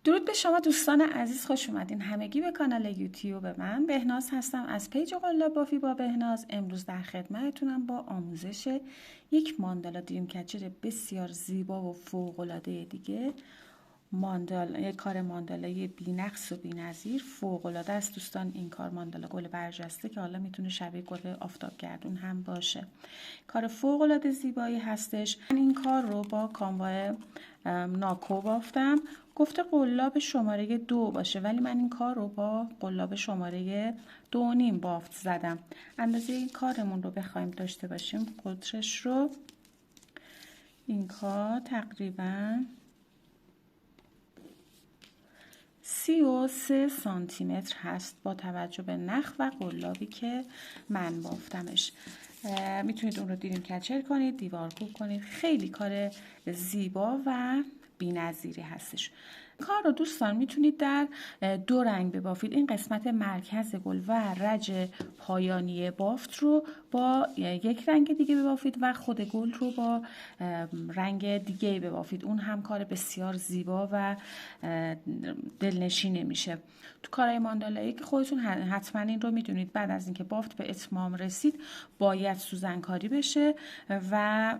درود به شما دوستان عزیز، خوش اومدین همگی به کانال یوتیوب من. بهناز هستم از پیج قلاب بافی با بهناز. امروز در خدمتتونم با آموزش یک ماندالا دریم کچر بسیار زیبا و فوق‌العاده دیگه. یک کار ماندالای بی‌نقص و بی‌نظیر، فوق‌العاده است دوستان. این کار ماندالا گل برجسته که حالا میتونه شبیه گل آفتابگردون هم باشه. کار فوق‌العاده زیبایی هستش. من این کار رو با کانوا ناکو بافتم. گفته قلاب شماره 2 باشه، ولی من این کار رو با قلاب شماره 2.5 بافت زدم. اندازه این کارمون رو بخوایم داشته باشیم، قطرش رو این کار تقریباً 33 سانتی متر هست با توجه به نخ و قلابی که من بافتمش. میتونید اون رو دیریم کچر کنید، دیوار کوب کنید. خیلی کار زیبا و بی‌نظیری هستش. کار رو دوستان میتونید در دو رنگ ببافید. این قسمت مرکز گل و رج پایانی بافت رو با یک رنگ دیگه ببافید و خود گل رو با رنگ دیگه ببافید. اون هم کار بسیار زیبا و دلنشینه میشه. تو کارهای ماندالایی که خودتون حتما این رو میدونید، بعد از اینکه بافت به اتمام رسید باید سوزنکاری بشه و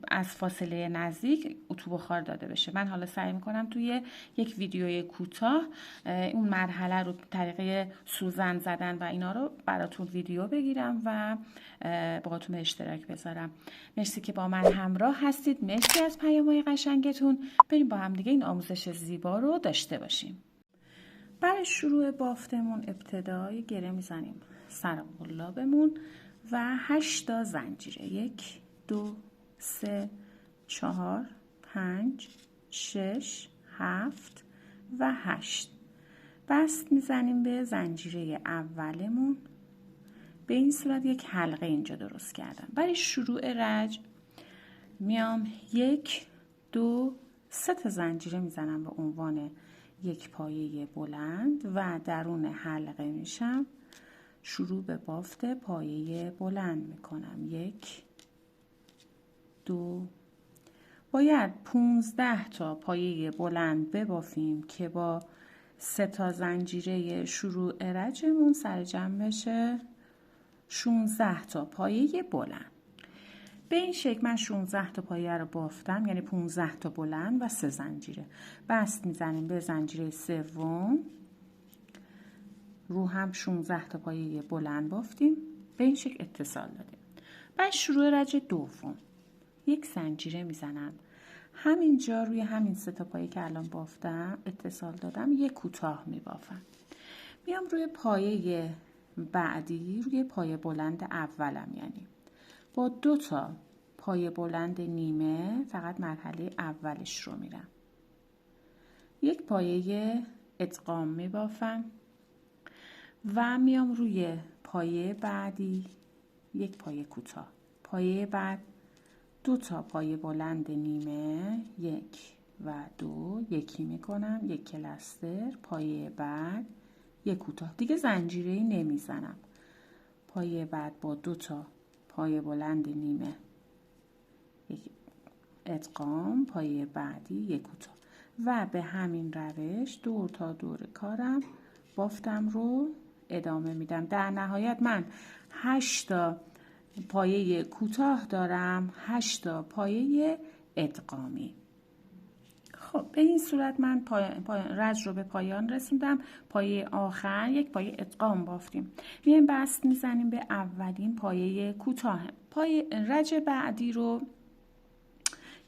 از فاصله نزدیک اتو بخار داده بشه. من حالا سعی میکنم توی یک ویدیوی کوتاه اون مرحله رو طریق سوزن زدن و اینا رو براتون ویدیو بگیرم و باهاتون به اشتراک بذارم. مرسی که با من همراه هستید. مرسی از پیام‌های قشنگتون. بریم با هم دیگه این آموزش زیبا رو داشته باشیم. برای شروع بافتمون ابتدای گره میزنیم سر قلابمون و 8 تا زنجیره. 1 2 3 4 5 6 7 و 8 بست میزنیم به زنجیره اولمون. به این صورت یک حلقه اینجا درست کردم. برای شروع رج میام 1 2 3 تا زنجیره میزنم به عنوان یک پایه بلند و درون حلقه میشم. شروع به بافت پایه بلند میکنم. 1 2 باید 15 تا پایه بلند ببافیم که با 3 تا زنجیره شروع رجمون سر جمع بشه 16 تا پایه بلند. به این شکل من 16 تا پایه رو بافتم، یعنی 15 تا بلند و 3 زنجیره. بست میزنیم به زنجیره سوم، رو هم 16 تا پایه بلند بافتیم. به این شکل اتصال دادیم. بعد شروع رج دوم 1 زنجیره میزنم همینجا روی همین 3 تا پایه که الان بافتم اتصال دادم، 1 کوتاه میبافم. میام روی پایه بعدی، روی پایه بلند اولم، یعنی با 2 تا پایه بلند نیمه فقط مرحله اولش رو میرم. 1 پایه ادغام میبافم و میام روی پایه بعدی 1 پایه کوتاه. پایه بعد 2 تا پایه بلند نیمه، 1 و 2 یکی میکنم، 1 کلستر. پایه بعد 1 کوتاه. دیگه زنجیره‌ای نمیزنم. پایه بعد با 2 تا پایه بلند نیمه، 1 ادغام. پایه بعدی 1 کوتاه و به همین روش دور تا دور کارم بافتم رو ادامه میدم. در نهایت من 8 تا پایه کوتاه دارم، 8 تا پایه ادغامی. خب به این صورت من رج رو به پایان رسوندم. پایه آخر 1 پایه ادغام بافتیم. میایم بست میزنیم به اولین پایه کوتاه. پایه رج بعدی رو،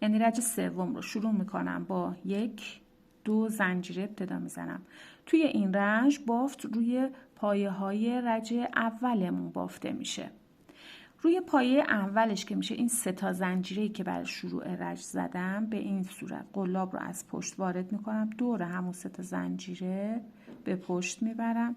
یعنی رج سوم رو شروع میکنم با 1 2 زنجیره ابتدا میزنم. توی این رج بافت روی پایه های رج اولمون بافته میشه. روی پایه اولش که میشه این 3 تا زنجیره‌ای که برای شروع رج زدم، به این صورت قلاب رو از پشت وارد میکنم، دور همون 3 تا زنجیره به پشت میبرم،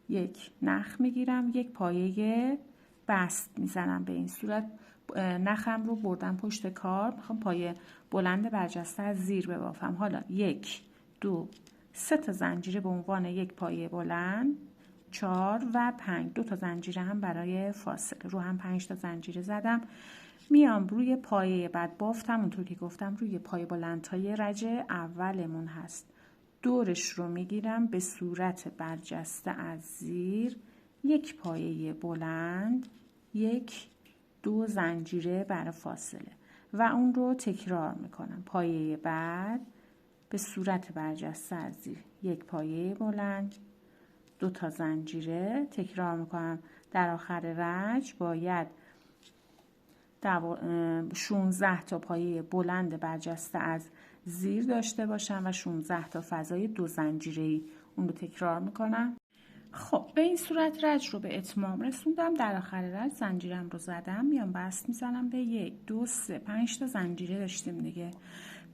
1 نخ میگیرم، 1 پایه بست میزنم. به این صورت نخم رو بردم پشت کار. میخوام پایه بلند برجسته از زیر ببافم. حالا 1 2 3 تا زنجیره به عنوان 1 پایه بلند، 4 و 5 2 تا زنجیره هم برای فاصله، رو هم 5 تا زنجیره زدم. میام روی پایه بعد بافتم، اونطور که گفتم روی پایه بلندهای رج اولمون هست، دورش رو میگیرم به صورت برجسته از زیر، یک پایه بلند، یک دو زنجیره برای فاصله و اون رو تکرار میکنم. پایه بعد به صورت برجسته از زیر، یک پایه بلند، دو تا زنجیره تکرار میکنم. در آخر رج باید 16 تا پایه بلند برجسته از زیر داشته باشم و 16 تا فضای دو زنجیره‌ای اون رو تکرار میکنم. خب به این صورت رج رو به اتمام رسوندم. در آخر رج زنجیرم رو زدم، میام بست میزنم به 1 2 3 5 تا زنجیره داشتیم دیگه.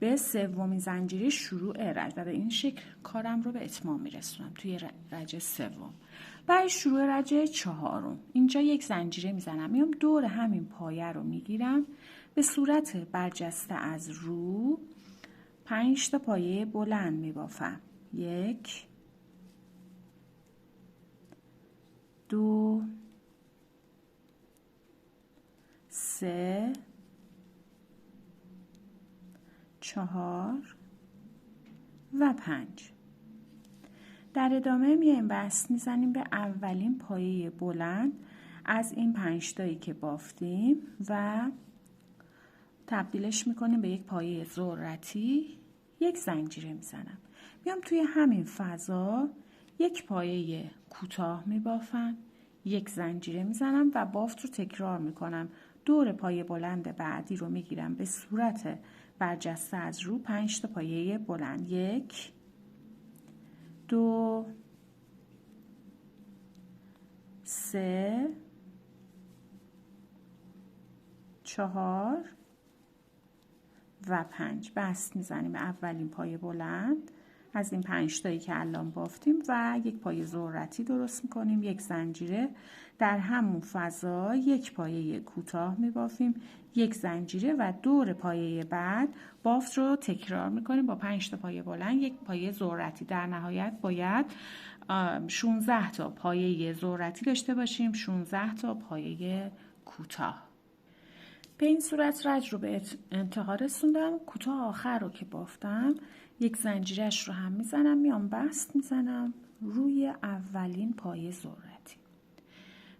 به سومین زنجیره شروع رج و به این شکل کارم رو به اتمام میرسونم توی رج سوم. برای شروع رج چهارم اینجا یک زنجیره میزنم، میام دور همین پایه رو میگیرم به صورت برجسته از رو 5 تا پایه بلند میبافم. 1 2 3 4 و 5. در ادامه میایم بست میزنیم به اولین پایه بلند از این 5 تایی که بافتیم و تبدیلش میکنیم به یک پایه ذرتی. یک زنجیره میزنم، میام توی همین فضا یک پایه کوتاه میبافم، یک زنجیره میزنم و بافت رو تکرار میکنم. دور پایه بلند بعدی رو میگیرم به صورت برجسته از رو 5 تا پایه بلند. 1 2 3 4 و 5. بست میزنیم اولین پایه بلند از این 5 تایی که الان بافتیم و یک پایه ذرتی درست میکنیم، یک زنجیره. در همون فضا یک پایه کوتاه میبافیم، یک زنجیره و دور پایه بعد بافت رو تکرار میکنیم با 5 تا پایه بلند، یک پایه ذرتی. در نهایت باید 16 تا پایه ذرتی داشته باشیم، 16 تا پایه کوتاه. به این صورت رج رو به انتها رسوندم. کوتاه آخر رو که بافتم یک زنجیرش رو هم میزنم، میام بست میزنم روی اولین پایه ذرتی.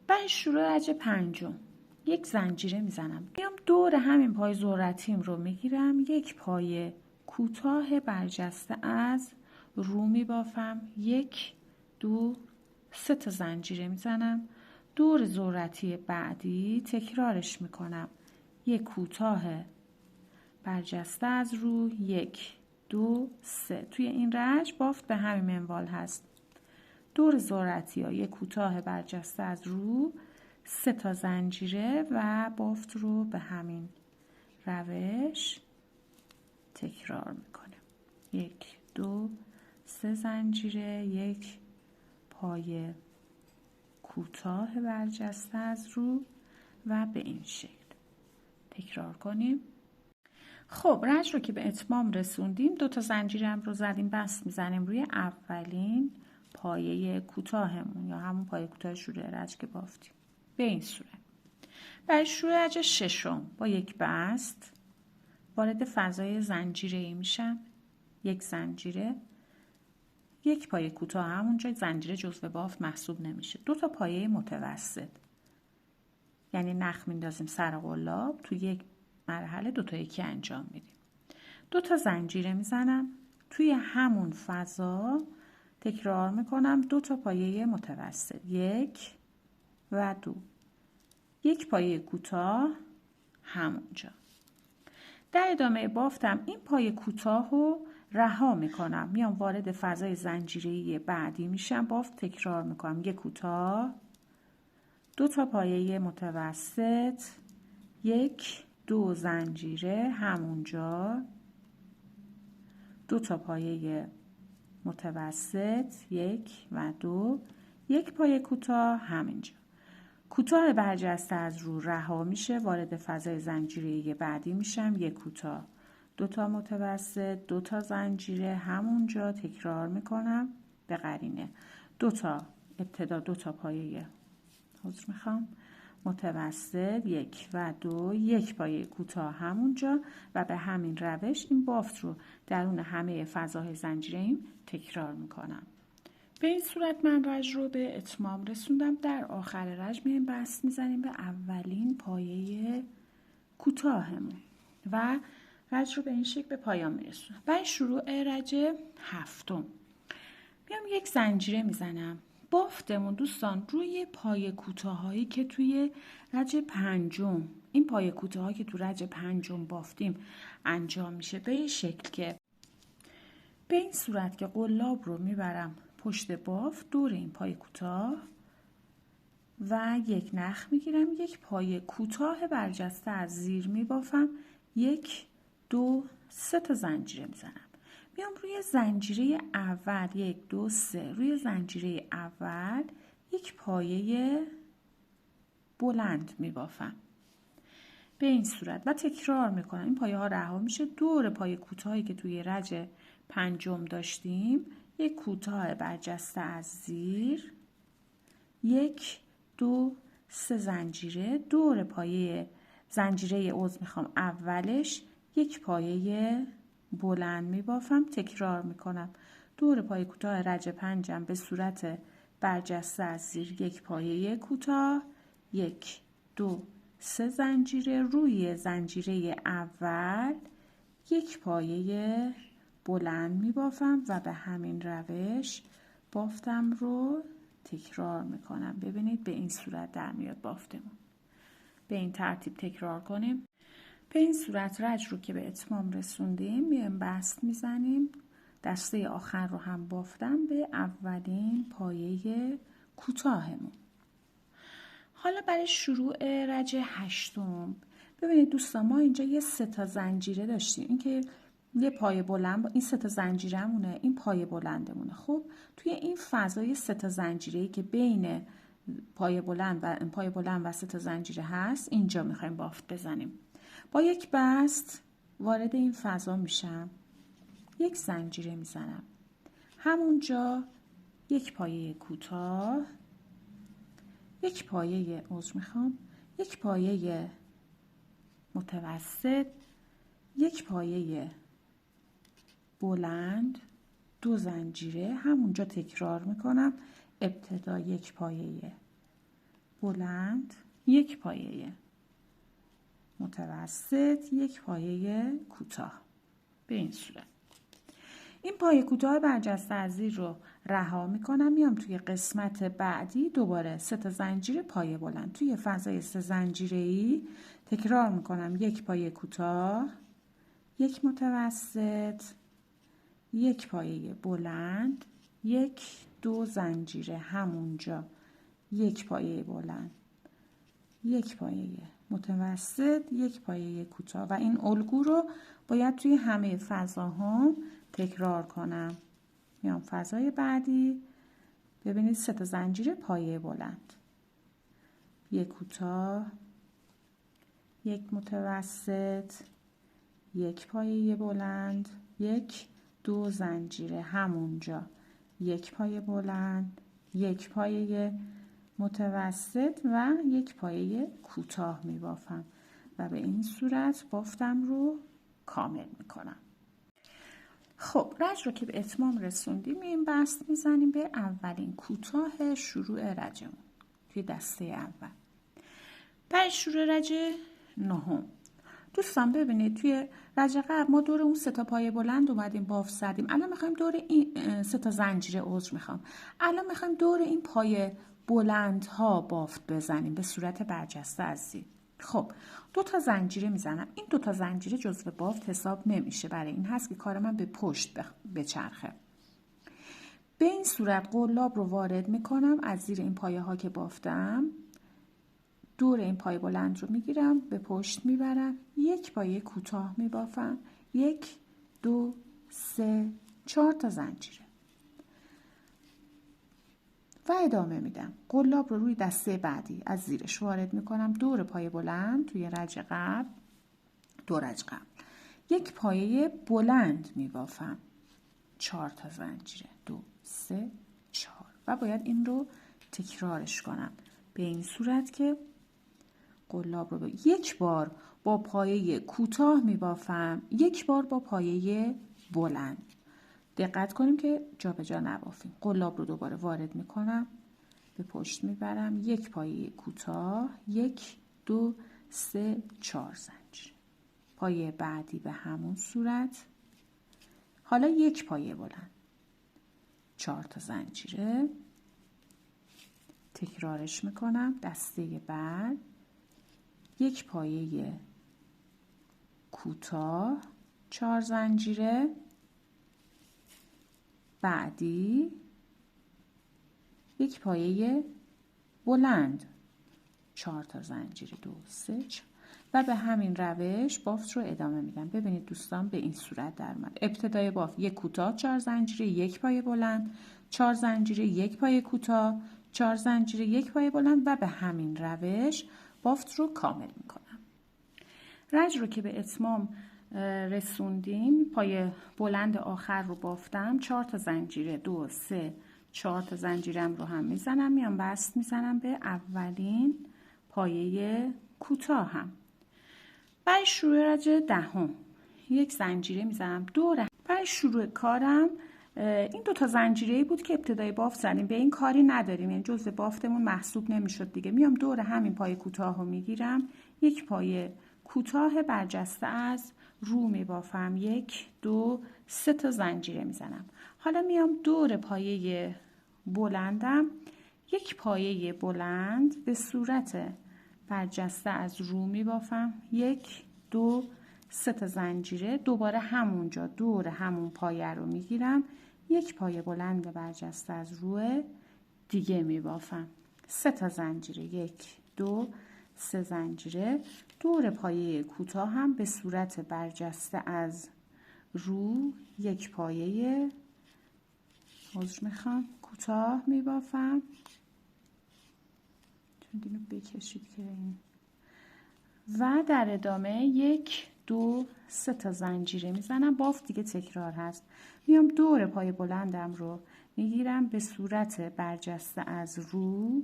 بعد شروع رج پنجم یک زنجیره میزنم، میام دور همین پایه ذرتیم رو میگیرم، یک پایه کوتاه برجسته از رو میبافم، 1 2 3 تا زنجیره میزنم. دور ذرتی بعدی تکرارش میکنم، یک کوتاه برجسته از رو، 1 2 3. توی این رج بافت به همین منوال هست. دور ذرتی ها یک کوتاه برجسته از رو، 3 تا زنجیره و بافت رو به همین روش تکرار میکنه. 1 2 3 زنجیره، یک پایه کوتاه برجسته از رو و به این شکل تکرار کنیم. خب رج رو که به اتمام رسوندیم، 2 تا زنجیرم رو زدیم، بست میزنیم روی اولین پایه کوتاهمون یا همون پایه کوتاه شروع رج که بافتیم. به این صورت برای شروع رج ششم با یک بست وارد فضای زنجیره‌ای میشم، یک زنجیره، یک پایه کوتاه، همونجا زنجیره جزو بافت محسوب نمیشه. 2 تا پایه متوسط، یعنی نخ میندازیم سر قلاب، تو یک مرحله 2 تا یکی انجام میدیم. 2 تا زنجیره میزنم توی همون فضا تکرار میکنم. 2 تا پایه متوسط، 1 و 2، یک پایه کوتاه همونجا. در ادامه بافتم این پایه کوتاه رو رها میکنم، میام وارد فضای زنجیره‌ای بعدی میشم، بافت تکرار میکنم، یک کوتاه، 2 تا پایه متوسط، 1 2 زنجیره همونجا، 2 تا پایه متوسط، 1 و 2، یک پایه کوتاه همینجا. کوتاه برجسته از رو رها میشه، وارد فضای زنجیره‌ای بعدی میشم، یک کوتاه، 2 تا متوسط، 2 تا زنجیره همونجا تکرار میکنم به قرینه. 2 تا ابتدا 2 تا پایه متوسط 1 و 2، یک پایه کوتاه همونجا و به همین روش این بافت رو درون همه فضاهای زنجیره‌ایم تکرار میکنم. به این صورت من رج رو به اتمام رسوندم. در آخر رج میایم بست میزنیم به اولین پایه کوتاهمون و رج رو به این شکل به پایان میرسونم. برای شروع رج هفتم میام یک زنجیره میزنم. بافتمون دوستان روی پایه کوتاهایی که توی رج پنجم، این پایه کوتاهایی که تو رج پنجم بافتیم انجام میشه به این شکل که به این صورت که قلاب رو میبرم پشت بافت دور این پایه کوتاه و یک نخ میگیرم، یک پایه کوتاه برجسته از زیر میبافم، 1 2 3 تا زنجیره میزنم. میام روی زنجیره اول 1 2 3 روی زنجیره اول یک پایه بلند میبافم به این صورت و تکرار میکنم. این پایه ها رها میشه، دور پایه کوتاهی که توی رج پنجم داشتیم یک کوتاه برجسته از زیر، 1 2 3 زنجیره، دور پایه زنجیره اولش یک پایه بلند میبافم، تکرار میکنم. دور پایه کوتاه رج پنجم به صورت برجسته از زیر یک پایه کوتاه، 1 2 3 زنجیره، روی زنجیره اول یک پایه بلند میبافم و به همین روش بافتم رو تکرار میکنم. ببینید به این صورت در میاد بافتمون. به این ترتیب تکرار کنیم. به این صورت رج رو که به اتمام رسوندیم میایم بست میزنیم. دسته آخر رو هم بافتم به اولین پایه کوتاهمون. حالا برای شروع رج هشتم ببینید دوستان ما اینجا یه 3 تا زنجیره داشتیم. این که یه پایه بلند، این 3 تا زنجیرمونه، این پایه بلندمونه. خب توی این فضای 3 تا زنجیره‌ای که بین پایه بلند و 3 تا زنجیره هست اینجا میخوایم بافت بزنیم. با یک بست وارد این فضا میشم، یک زنجیره میزنم، همونجا یک پایه کوتاه، یک پایه یک پایه متوسط، یک پایه بلند، 2 زنجیره همونجا تکرار میکنم. ابتدا یک پایه بلند، یک پایه متوسط، یک پایه کوتاه به این صورت. این پایه کوتاه برجسته از زیر رو رها میکنم، میام توی قسمت بعدی دوباره 3 تا زنجیر پایه بلند توی فضای 3 زنجیره‌ای تکرار میکنم. یک پایه کوتاه، یک متوسط، یک پایه بلند، 1 2 زنجیره همونجا، یک پایه بلند، یک پایه متوسط، یک پایه کوتاه و این الگو رو باید توی همه فضاها تکرار کنم. میام فضای بعدی، ببینید 3 تا زنجیر پایه بلند، یک کوتاه، یک متوسط، یک پایه بلند، 1 2 زنجیره همونجا، یک پایه بلند، یک پایه متوسط و یک پایه کوتاه می بافم و به این صورت بافتم رو کامل می کنم. خب رج رو که به اتمام رسوندیم این بست میزنیم به اولین کوتاه شروع رجمون توی دسته اول. برای شروع رج نهم دوستان ببینید توی رج قبل ما دور اون 3 تا پایه بلند اومدیم بافت زدیم. الان میخوایم دور این 3 تا زنجیره الان میخوایم دور این پایه بلند ها بافت بزنیم به صورت برجسته از زیر. خب 2 تا زنجیره میزنم. این 2 تا زنجیره جزو بافت حساب نمیشه، برای این هست که کار من به پشت بچرخه. به این صورت قلاب رو وارد میکنم، از زیر این پایه ها که بافتم دور این پایه بلند رو میگیرم به پشت میبرم، یک پایه کوتاه میبافم، 1 2 3 4 تا زنجیره و ادامه میدم. قلاب رو روی دسته بعدی از زیرش وارد میکنم، دور پایه بلند توی رج قبل، یک پایه بلند میبافم، 4 تا زنجیره، 2 3 4 و باید این رو تکرارش کنم به این صورت که قلاب رو یک بار با پایه کوتاه میبافم، یک بار با پایه بلند. دقت کنیم که جابجا نبافیم. قلاب رو دوباره وارد میکنم، به پشت میبرم، یک پایه کوتاه، 1 2 3 4 زنجیر. پایه بعدی به همون صورت. حالا یک پایه بلند، 4 تا زنجیره. تکرارش میکنم. دسته بعد یک پایه کوتاه، 4 زنجیره. بعدی یک پایه بلند، 4 تا زنجیره، 2 3 4 و به همین روش بافت رو ادامه میدم. ببینید دوستان به این صورت در اومد. ابتدای بافت یک کوتاه، 4 زنجیره، یک پایه بلند، 4 زنجیره، یک پایه کوتاه، 4 زنجیره، یک پایه بلند و به همین روش بافت رو کامل میکنم. رج رو که به اتمام رسوندیم، پایه بلند آخر رو بافتم، 4 تا زنجیره، 2 3 4 تا زنجیرم رو هم میزنم، میام بست میزنم به اولین پایه کوتاهم. برای شروع رج دهم یک زنجیره میزنم دور. برای شروع کارم این 2 تا زنجیره بود که ابتدای بافت زدیم، به این کاری نداریم، یعنی جزء بافتمون محسوب نمیشد دیگه. میام دور همین پایه کوتاه رو میگیرم، یک پایه کوتاه برجسته از رو میبافم، 1 2 3 تا زنجیره میزنم. حالا میام دور پایه بلندم، یک پایه بلند به صورت برجسته از رو میبافم، 1 2 3 تا زنجیره. دوباره همونجا دور همون پایه رو میگیرم، یک پایه بلند برجسته از رو دیگه میبافم، 3 تا زنجیره، 1 2 3 زنجیره. دور پایه کوتاه هم به صورت برجسته از رو یک پایه کوتاه میبافم. چون اینو بکشید که این و در ادامه 1 2 3 تا زنجیره میزنم. بافت دیگه تکرار هست. میام دور پای بلندم رو میگیرم به صورت برجسته از رو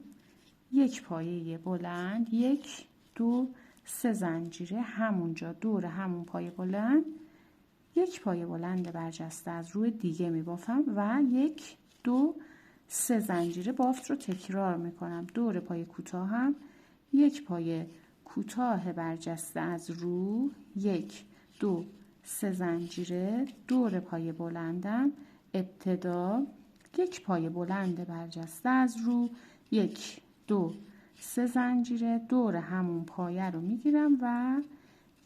یک پایه بلند، 1 2 3 زنجیره. همونجا دور همون پایه بلند یک پایه بلند برجسته از روی دیگه میبافم و 1 2 3 زنجیره. بافت رو تکرار میکنم. دور پایه کوتاه هم یک پایه کوتاه برجسته از رو، 1 2 3 زنجیره. دور پایه بلندم ابتدا یک پایه بلند برجسته از رو، 1 2 3 زنجیره. دور همون پایه رو میگیرم و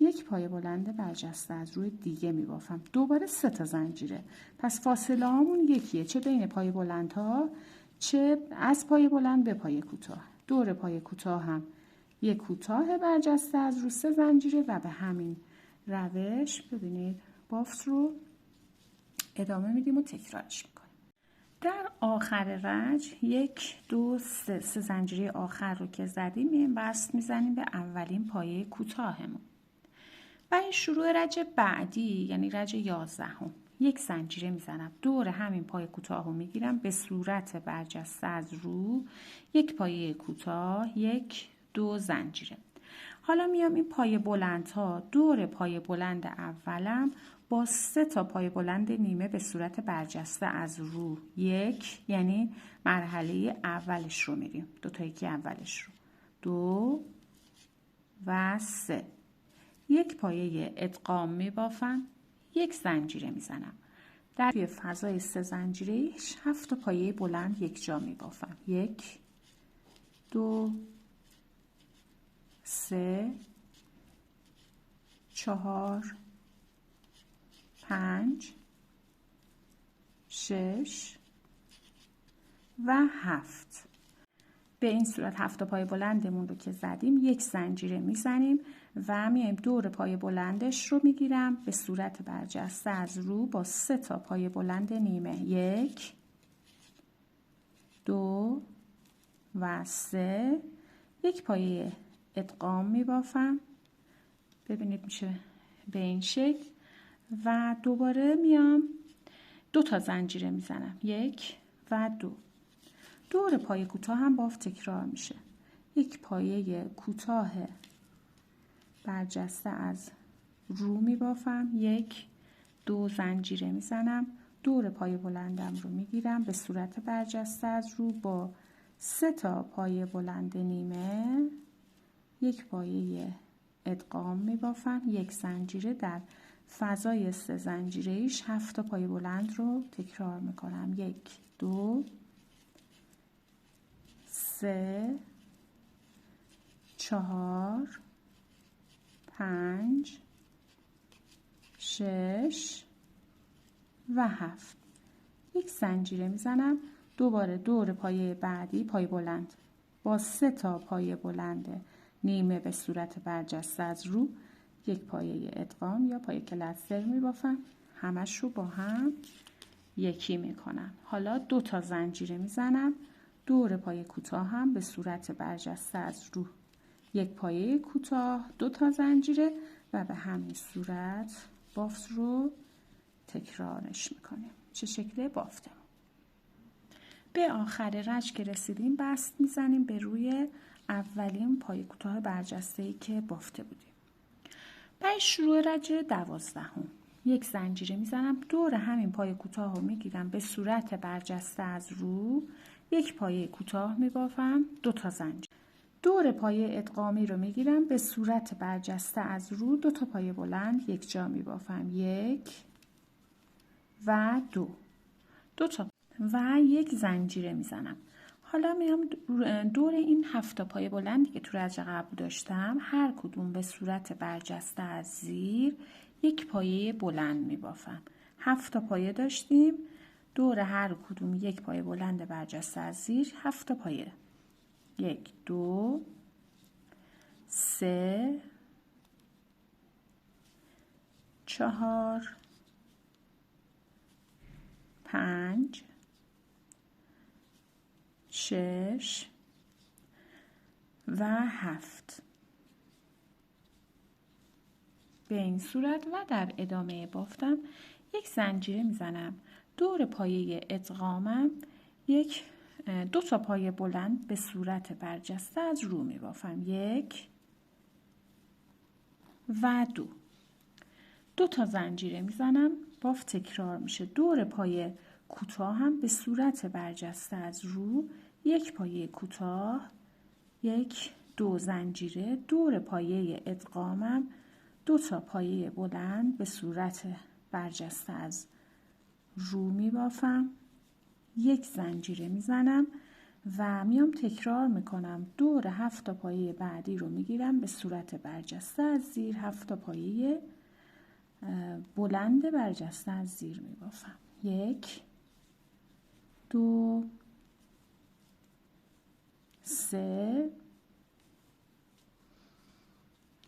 یک پایه بلند برجسته از روی دیگه میبافم. دوباره 3 تا زنجیره. پس فاصله هامون یکیه، چه بین پایه بلند ها چه از پایه بلند به پایه کوتاه. دور پایه کوتاه هم یک کوتاه برجسته از رو، 3 زنجیره و به همین روش ببینید بافت رو ادامه میدیم و تکرارش میکنیم. در آخر رج 1 2 3 زنجیره آخر رو که زدیم میایم بست میزنیم به اولین پایه کوتاهمون. برای شروع رج بعدی یعنی رج 11 یک زنجیره میزنم، دور همین پایه کوتاه رو میگیرم به صورت برجسته از رو، یک پایه کوتاه، 1 2 زنجیره. حالا میام این پایه بلند ها دور پایه بلند اولم با 3 تا پایه بلند نیمه به صورت برجسته از رو، 1 یعنی مرحله اولش رو میریم، 2 تا یکی اولش رو، 2 و 3. یک پایه ادغام میبافم، یک زنجیره میزنم. در توی فضای 3 زنجیره 7 تا پایه بلند یک جا میبافم، 1 2 3 4 5 6 و 7. به این صورت 7 تا پایه بلندمون رو که زدیم یک زنجیره میزنیم و میایم دور پایه بلندش رو میگیرم به صورت برجسته از رو با 3 تا پایه بلند نیمه، 1 2 و 3. یک پایه ادغام میبافم، ببینید میشه به این شکل و دوباره میام 2 تا زنجیره میزنم، 1 و 2. دور پایه کوتاه هم بافت تکرار میشه، یک پایه کوتاه برجسته از رو میبافم، 1 2 زنجیره میزنم، دور پای بلندم رو میگیرم به صورت برجسته از رو با 3 تا پای بلند نیمه، 1 پایه ادغام میبافم، 1 زنجیره در فضای 3 زنجیره‌ایش 7 تا پای بلند رو تکرار میکنم، 1 2 3 4 5 6 و 7. 1 زنجیره میزنم، دوباره دور پایه بعدی پای بلند با 3 تا پای بلند نیمه به صورت برجسته از رو 1 پایه ادغام یا پایه کلستر میبافم، همش رو با هم یکی میکنم. حالا 2 تا زنجیره میزنم، دور پایه کوتاه هم به صورت برجسته از رو 1 پایه کوتاه، 2 تا زنجیره و به همین صورت بافت رو تکرارش میکنیم. چه شکل بافته؟ به آخر رج که رسیدیم بست میزنیم به روی اولین پایه کوتاه برجسته‌ای که بافته بودیم. برای شروع رج 12 1 زنجیره میزنم، دور همین پایه کوتاه رو میگیرم به صورت برجسته از رو 1 پایه کوتاه میبافم، 2 تا زنجیره، دور پایه ادغامی رو میگیرم به صورت برجسته از رو 2 تا پایه بلند یک جا میبافم، 1 و 2 تا و 1 زنجیره میزنم. حالا میام دور این 7 تا پایه بلندی که تو رج قبل داشتم هر کدوم به صورت برجسته از زیر 1 پایه بلند میبافم. 7 تا پایه داشتیم، دور هر کدوم 1 پایه بلند برجسته از زیر 7 تا پایه، 1 2 3 4 5 6 و 7. به این صورت و در ادامه بافتم 1 زنجیره میزنم، دور پایه ادغامم 2 تا پایه بلند به صورت برجسته از رو میبافم، 1 و 2 تا زنجیره میزنم، بافت تکرار میشه، دور پایه کوتاه هم به صورت برجسته از رو 1 پایه کوتاه، 1 2 زنجیره، دور پایه ادغامم 2 تا پایه بلند به صورت برجسته از رو میبافم، 1 زنجیره میزنم و میام تکرار میکنم، دور 7 تا پایه بعدی رو میگیرم به صورت برجسته از زیر 7 تا پایه بلند برجسته از زیر میبافم، 1 2 3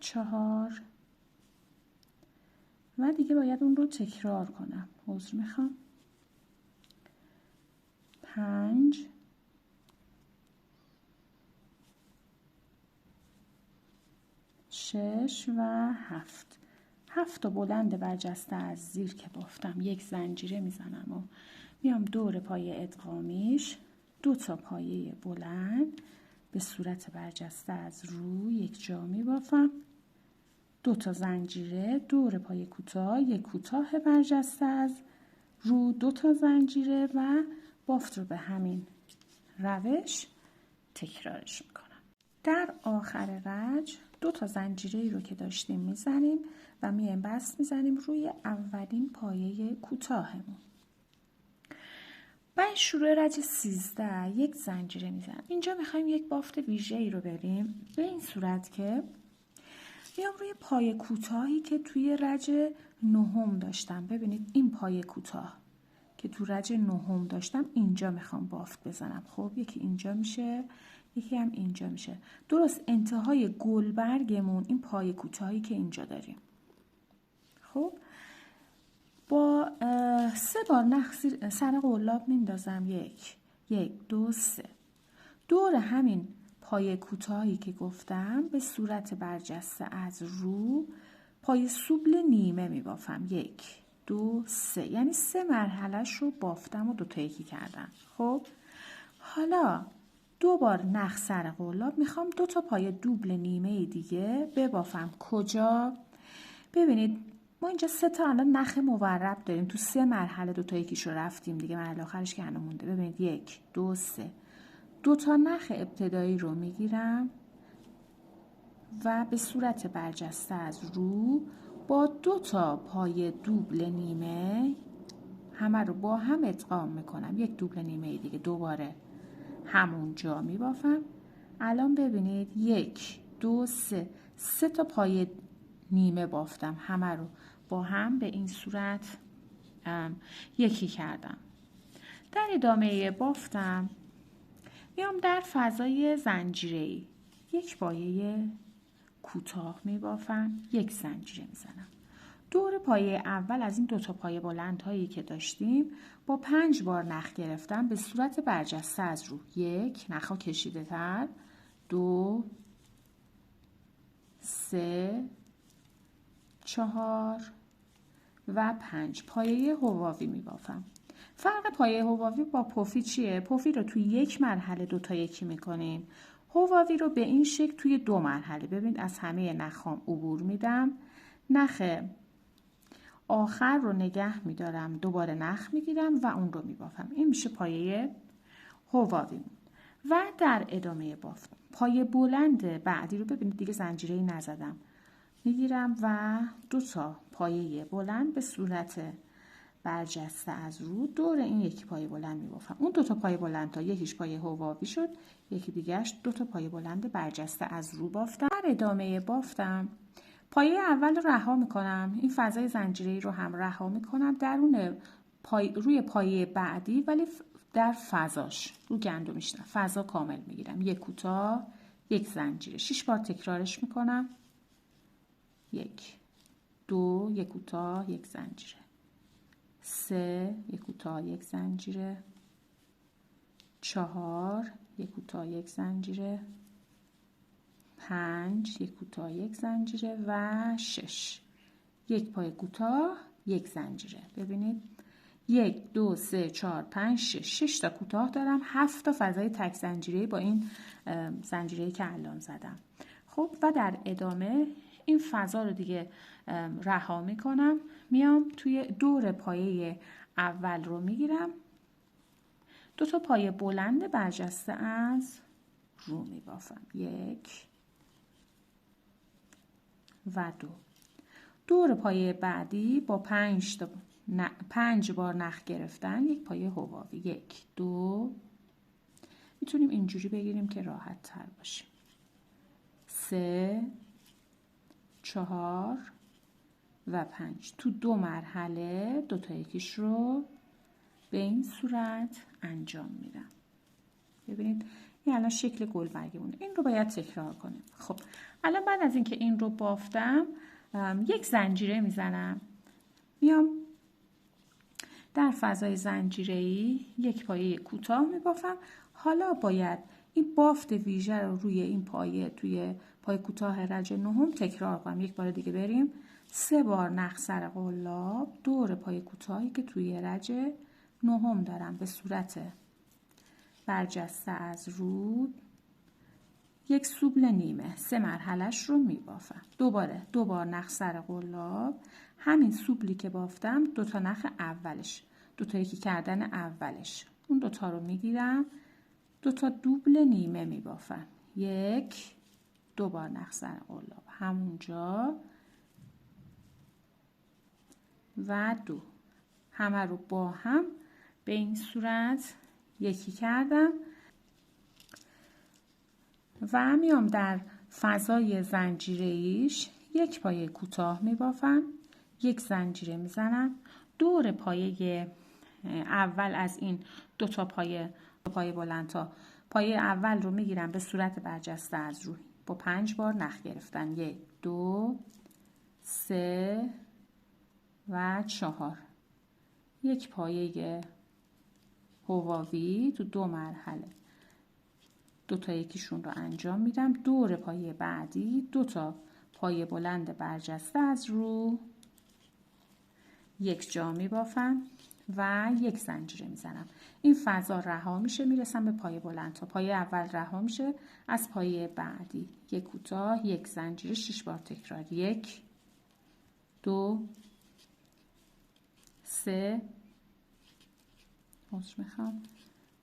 4 و دیگه باید اون رو تکرار کنم، عذر میخوام، 5 6 و 7. 7 تا بلند برجسته از زیر که بافتم 1 زنجیره میزنم و میام دور پایه ادغامیش 2 تا پایه بلند به صورت برجسته از رو یک جا میبافم، 2 تا زنجیره، دور پایه کوتاه 1 کوتاه برجسته از رو 2 تا زنجیره و بافت رو به همین روش تکرارش میکنم. در آخر رج 2 تا زنجیره رو که داشتیم میزنیم و میایم بست میزنیم روی اولین پایه کوتاهمون. بعد شروع رج 13 1 زنجیره میزنم. اینجا میخوایم یک بافت ویژه‌ای رو بریم، به این صورت که میام روی پایه کوتاهی که توی رج 9 داشتم، ببینید این پایه کوتاه که تو رج 9 داشتم اینجا میخوام بافت بزنم. خب یکی اینجا میشه، یکی هم اینجا میشه، درست انتهای گلبرگمون این پایه کوتاهی که اینجا داریم. خب با 3 بار نخ سر قلاب میندازم، 1 2 3، دور همین پایه کوتاهی که گفتم به صورت برجسته از رو پایه سوبل نیمه میبافم، 1 2 3، یعنی 3 مرحلهش رو بافتم و 2 تا یکی کردم. خب حالا 2 بار نخ سر قلاب میخوام 2 تا پایه دوبل نیمه دیگه ببافم. کجا؟ ببینید ما اینجا 3 تا الان نخ مورب داریم، تو 3 مرحله 2 تا یکیشو رفتیم دیگه، مرحله آخرش که هنوز مونده. ببینید 1 2 3 2 تا نخ ابتدایی رو میگیرم و به صورت برجسته از رو با 2 تا پایه دوبل نیمه همه رو با هم ادغام میکنم. 1 دوبل نیمه دیگه دوباره همون جا میبافم. الان ببینید 1 2 3 3 تا پایه نیمه بافتم، همه رو با هم به این صورت یکی کردم. در ادامه بافتم میام در فضای زنجیره‌ای 1 پایه کوتاه میبافم، 1 زنجیره میزنم. دور پایه اول از این 2 تا پایه بلند هایی که داشتیم با 5 بار نخ گرفتم به صورت برجسته از رو. 1 نخا کشیده تر، 2 3 4 و 5 پایه حواوی میبافم. فرق پایه حواوی با پفی چیه؟ پفی رو توی 1 مرحله 2 تا یکی میکنیم، حواوی رو به این شکل توی 2 مرحله. ببینید از همه نخام عبور میدم، نخ آخر رو نگه میدارم، دوباره نخ میگیرم و اون رو میبافم. این میشه پایه حواوی. و در ادامه بافت پایه بلند بعدی رو ببینید دیگه زنجیره‌ای نزدم، میگیرم و 2 تا پایه بلند به صورت برجسته از رو دور این یکی پایه بلند میبافم. اون 2 تا پایه بلند تا یکیش پایه حواوی شد، یکی دیگهش 2 تا پایه بلند برجسته از رو بافتم. در ادامه بافتم پایه اول رو رها میکنم، این فضای زنجیره‌ای رو هم رها میکنم درون روی پایه بعدی، ولی در فضاش رو گندمیش نه، فضا کامل میگیرم. 1 کوتاه 1 زنجیره، 6 بار تکرارش میکنم. 1 2 1 کوتاه 1 زنجیره، 3 1 کوتاه 1 زنجیره، 4 1 کوتاه 1 زنجیره، 5 1 کوتاه 1 زنجیره و 6 1 پایه کوتاه 1 زنجیره. ببینید 1 2 3 4 5 6 تا کوتاه دارم، 7 تا فضای تک زنجیره با این زنجیره‌ای که الان زدم. خب و در ادامه این فضا رو دیگه رها میکنم، میام توی دور پایه اول رو میگیرم، 2 تا پایه بلند برجسته از رو میبافم. 1 و 2. دور پایه بعدی با 5 بار نخ گرفتن 1 پایه حواوی. 1 2 میتونیم اینجوری بگیریم که راحت تر باشه. 3 4 و 5 تو 2 مرحله 2 تا یکیش رو به این صورت انجام میدم. ببینید این الان شکل گلبرگی مونه، این رو باید تکرار کنیم. خب الان بعد از اینکه این رو بافتم 1 زنجیره میزنم، میام در فضای زنجیره‌ای 1 پایه کوتاه میبافم. حالا باید این بافت ویژه رو روی این پایه توی پایه کوتاه رج نهم تکرار کنم. 1 بار دیگه بریم. 3 بار نخ سر قلاب دور پایه کوتاهی که توی رج نهم دارم به صورت برجسته از رو 1 سوبل نیمه 3 مرحلهش رو میبافم. دوباره 2 بار نخ سر قلاب، همین سوبلی که بافتم 2 تا نخ اولش، 2 تا یکی کردن اولش، اون 2 تا رو میگیرم 2 تا دوبل نیمه میبافم. 1 2 بار نخ سر قلاب همونجا و 2 همه رو با هم به این صورت یکی کردم و میام در فضای زنجیره‌ایش 1 پایه کوتاه میبافم، 1 زنجیره میزنم، دور پایه اول از این 2 تا پایه بلند تا پایه اول رو میگیرم به صورت برجسته از رو با 5 بار نخ گرفتن. 1 2 3 و 4 1 پایه حواوی تو 2 مرحله 2 تا یکیشون رو انجام میدم. دور پایه بعدی 2 تا پایه بلند برجسته از رو 1 جا میبافم و یک زنجیره میزنم. این فضا رها میشه، میرسم به پایه بلند تا پایه اول رها میشه از پایه بعدی. یک کوتاه، یک زنجیره، 6 بار تکرار. 1 2 3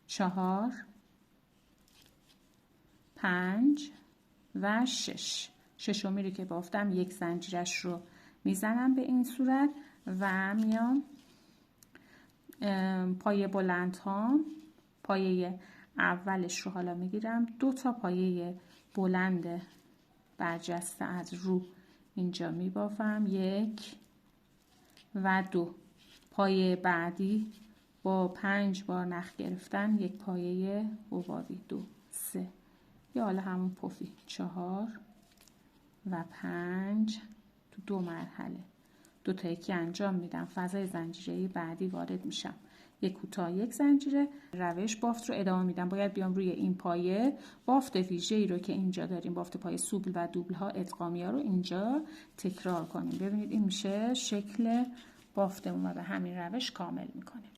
4 5 و 6. ششمی رو که بافتم یک زنجیرش رو میزنم به این صورت و میام پایه بلند ها، پایه اولش رو حالا میگیرم، 2 تا پایه بلند برجسته از رو اینجا میبافم. 1 و 2. پایه بعدی با 5 بار نخ گرفتن یک پایه حبابی. 2 3 یا حالا همون پفی. 4 و 5 تو 2 مرحله 2 تا یکی انجام میدم. فضای زنجیره بعدی وارد میشم. یک کوتاه، یک زنجیره. روش بافت رو ادامه میدم. باید بیام روی این پایه بافت ویژه‌ای رو که اینجا داریم، بافت پایه سوبل و دوبل ها، ادغامی ها رو اینجا تکرار کنیم. ببینید این میشه شکل بافتمون و به همین روش کامل میکنیم.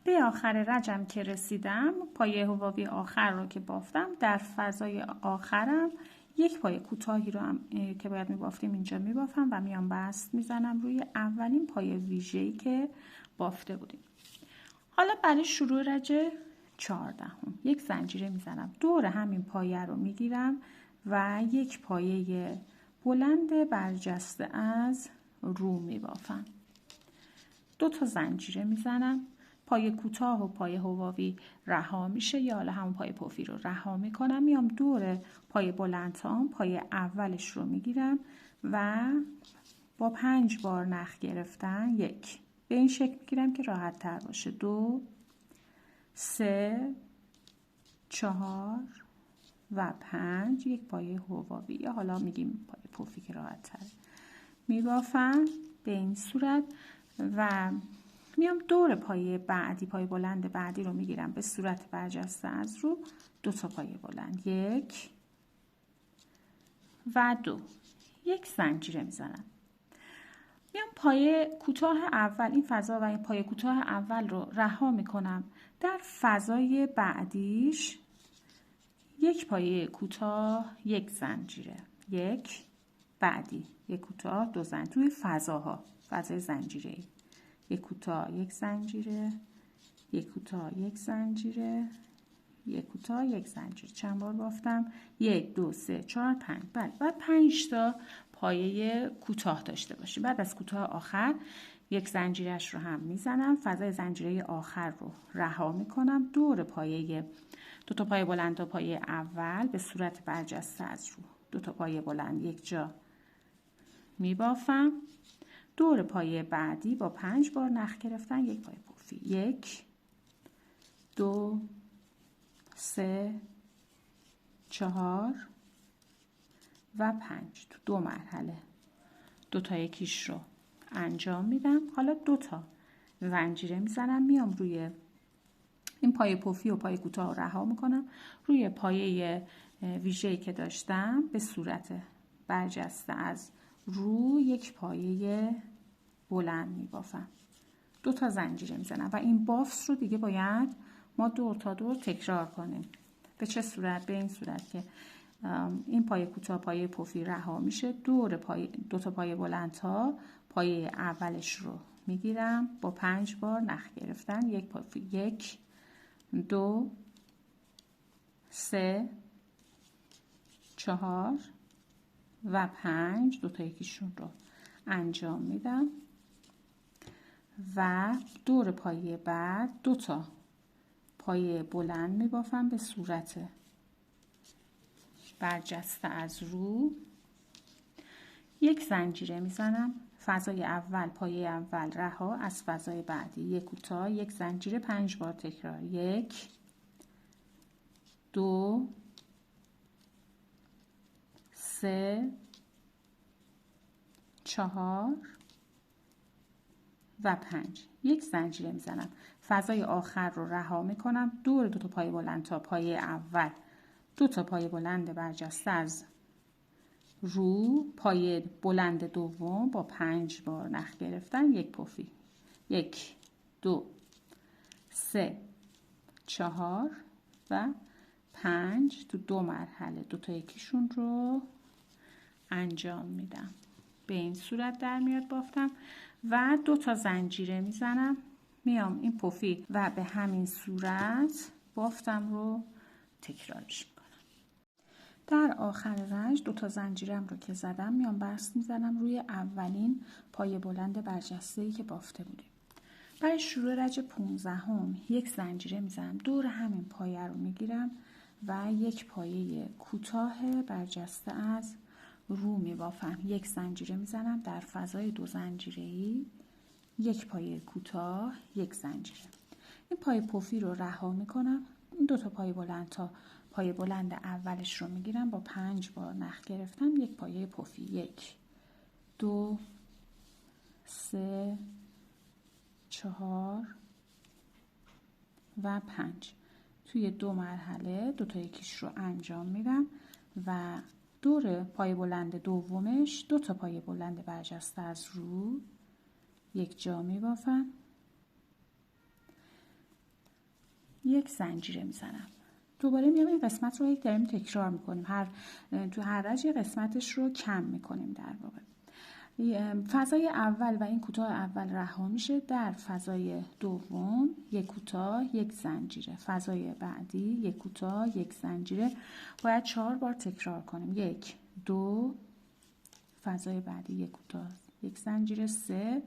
به آخر رجم که رسیدم، پایه حبابی آخر رو که بافتم، در فضای آخرم یک پایه کوتاهی رو هم که باید میبافتیم اینجا میبافم و میام بست میزنم روی اولین پایه ویژه‌ای که بافته بودیم. حالا برای شروع رج 14 یک زنجیره میزنم، دور همین پایه رو میگیرم و یک پایه بلند برجسته از رو میبافم. 2 تا زنجیره میزنم، پایه کوتاه و پایه حبابی رها میشه یا حالا همون پایه پفی رو رها میکنم. میام دور پایه بلند تام، پایه اولش رو میگیرم و با 5 بار نخ گرفتن 1 به این شکل میگیرم که راحت تر باشه. 2 3 4 و 5 یک پایه حبابی یا حالا میگیم پایه پفی که راحت تر میبافم به این صورت و میام دور پایه بعدی، پایه بلند بعدی رو میگیرم به صورت برجسته از رو. 2 تا پایه بلند، 1 و 2 یک زنجیره میزنم. میام پایه کوتاه اول، این فضا و این پایه کوتاه اول رو رها میکنم. در فضای بعدیش یک پایه کوتاه، یک زنجیره، 1 بعدی یک کوتاه، 2 زنجیره. توی فضاها، فضای زنجیره‌ای، یک کوتاه، یک زنجیره، یک کوتاه، یک زنجیره، یک کوتاه، یک زنجیره. چند بار بافتم؟ 1 2 3 4 5. بله، بعد 5 تا پایه کوتاه داشته باشیم. بعد از کوتاه آخر یک زنجیرش رو هم میزنم، فضای زنجیره آخر رو رها میکنم، دور پایه 2 تا پایه بلند و پایه اول به صورت برجسته از رو 2 تا پایه بلند یک جا میبافم. دور پایه بعدی با 5 بار نخ گرفتن یک پایه پفی. 1 2 3 4 و 5 تو 2 مرحله 2 تا یکیش رو انجام میدم. حالا 2 تا زنجیره میزنم، میام روی این پایه پفی و پایه کوتاه رو رها میکنم، روی پایه ویژه‌ای که داشتم به صورت برجسته از رو یک پایه بلند میبافم. 2 تا زنجیره میزنم و این بافت رو دیگه باید ما دور تا دور تکرار کنیم. به چه صورت؟ به این صورت که این پایه کوتاه، پایه پفی رها میشه، دور پایه 2 تا پایه بلند تا پایه اولش رو میگیرم با 5 بار نخ گرفتن یک پفی. 1 2 3 4 و 5 2 تا یکیشون رو انجام میدم و دور پایه بعد 2 تا پایه بلند میبافم به صورت برجسته از رو. یک زنجیره میزنم، فضای اول، پایه اول رها از فضای بعدی، یک کوتاه، یک زنجیره، 5 بار تکرار. 1 2 3 4 و 5 یک زنجیره میزنم، فضای آخر رو رها میکنم، دور 2 تا پایه بلند تا پایه اول 2 تا پایه بلند برجسته از رو، پایه بلند دوم با 5 بار نخ گرفتن یک پفی. 1 2 3 4 و 5 تو 2 مرحله 2 تا یکیشون رو انجام میدم. به این صورت در میاد بافتم و 2 تا زنجیره میزنم، میام این پفی و به همین صورت بافتم رو تکرارش میکنم. در آخر رنج 2 تا زنجیرم رو که زدم میام بست میزنم روی اولین پایه بلند برجسته‌ای که بافته بودیم. برای شروع رنج 15 یک زنجیره میزنم، دور همین پایه رو میگیرم و یک پایه کوتاه برجسته از رو میبافم. یک زنجیره میزنم در فضای 2 زنجیره‌ای، یک پایه کوتاه، یک زنجیره. این پایه پفی رو رها میکنم. این 2 تا پایه بلند تا پایه بلند اولش رو میگیرم، با 5 بار نخ گرفتم یک پایه پفی، 1 2 3 4 و 5 توی 2 مرحله 2 تا یکیش رو انجام میدم و دور پایه بلند دومش 2 تا پایه بلند برجسته از رو یک جا میبافم، یک زنجیره میزنم. دوباره میام این قسمت رو داریم تکرار میکنیم، تو هر رنج قسمتش رو کم میکنیم. در واقع فضای اول و این کوتاه اول رها میشه، در فضای دوم یک کوتاه یک زنجیره، فضای بعدی یک کوتاه یک زنجیره. باید 4 بار تکرار کنیم. 1 2 فضای بعدی یک کوتاه یک زنجیره، 3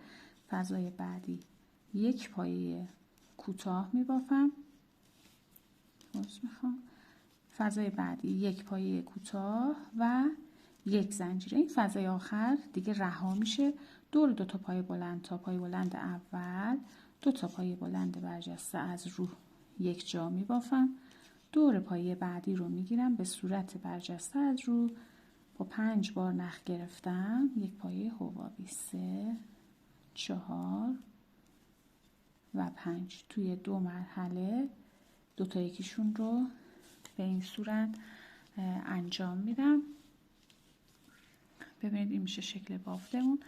فضای بعدی یک پایه کوتاه میبافم، فضای بعدی یک پایه کوتاه و یک زنجیره. این فضای آخر دیگه رها میشه، دور 2 تا پایه بلند تا پایه بلند اول 2 تا پایه بلند برجسته از رو یک جا میبافم، دور پایه بعدی رو میگیرم به صورت برجسته از رو، با 5 بار نخ گرفتم یک پایه حبابی، 3 4 و 5 توی 2 مرحله 2 تا یکیشون رو به این صورت انجام میدم. ببینید این میشه شکل بافتمون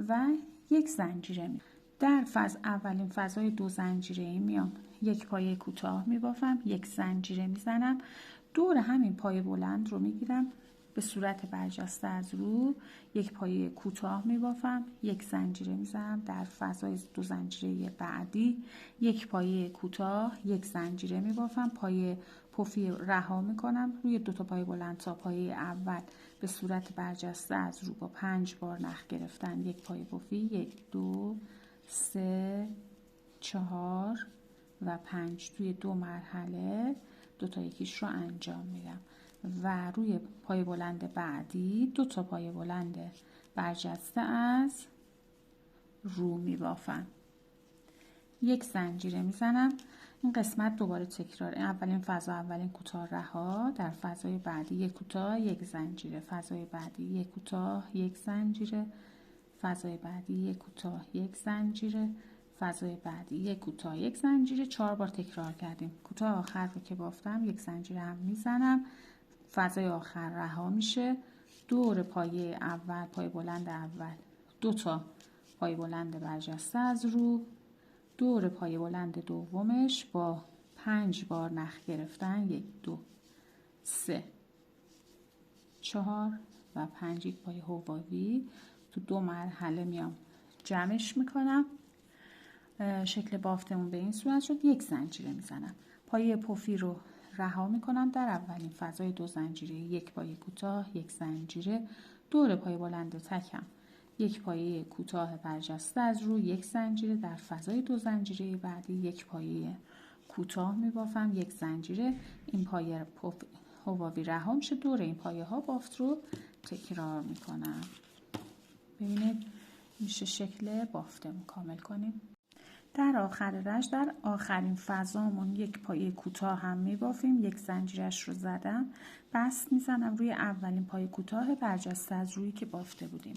و یک زنجیره میدم. در اولین فضای 2 زنجیره میام یک پایه کوتاه میبافم، یک زنجیره میزنم، دور همین پایه بلند رو میگیرم به صورت برجسته از رو یک پایه کوتاه میبافم، یک زنجیره میزنم، در فضای 2 زنجیره بعدی یک پایه کوتاه یک زنجیره میبافم، پایه پفی رها میکنم، روی 2 تا پایه بلند تا پایه اول به صورت برجسته از رو با 5 بار نخ گرفتن یک پایه پفی، 1 2 3 4 و 5 توی 2 مرحله 2 تا یکیش رو انجام میدم و روی پایه بلند بعدی 2 تا پایه بلند برجسته از رو میبافم، یک زنجیره میزنم. این قسمت دوباره تکرار، اولین فضا اولین کوتاه رها، در فضای بعدی یک کوتاه یک زنجیره، فضای بعدی یک کوتاه یک زنجیره، فضای بعدی یک کوتاه یک زنجیره، فضای بعدی یک کوتاه یک زنجیره. 4 بار تکرار کردیم. کوتاه آخر رو که بافتم یک زنجیره هم میزنم، فضای آخر رها میشه، دور پایه اول پایه بلند اول 2 تا پایه بلند برجسته از رو، دور پایه بلند دومش با 5 بار نخ گرفتن 1 2 3 4 و 5 یک پایه حبابی تو 2 مرحله میام جمعش میکنم. شکل بافتمون به این صورت شد. یک زنجیره میزنم، پایه پفی رو رها میکنم، در اولین فضای 2 زنجیره یک پایه کوتاه یک زنجیره، دور پایه بلند تکم یک پایه کوتاه برجسته از رو یک زنجیره، در فضای 2 زنجیره بعدی یک پایه کوتاه میبافم یک زنجیره. این پایه حبابی رها میشه، دور این پایه ها بافت رو تکرار میکنم. ببینید میشه شکل بافتمون کامل کنیم. در آخر رنج در آخرین فضامون یک پایه کوتاه هم میبافیم، یک زنجیرش رو زدم، بست میزنم روی اولین پایه کوتاه برجسته از روی که بافته بودیم.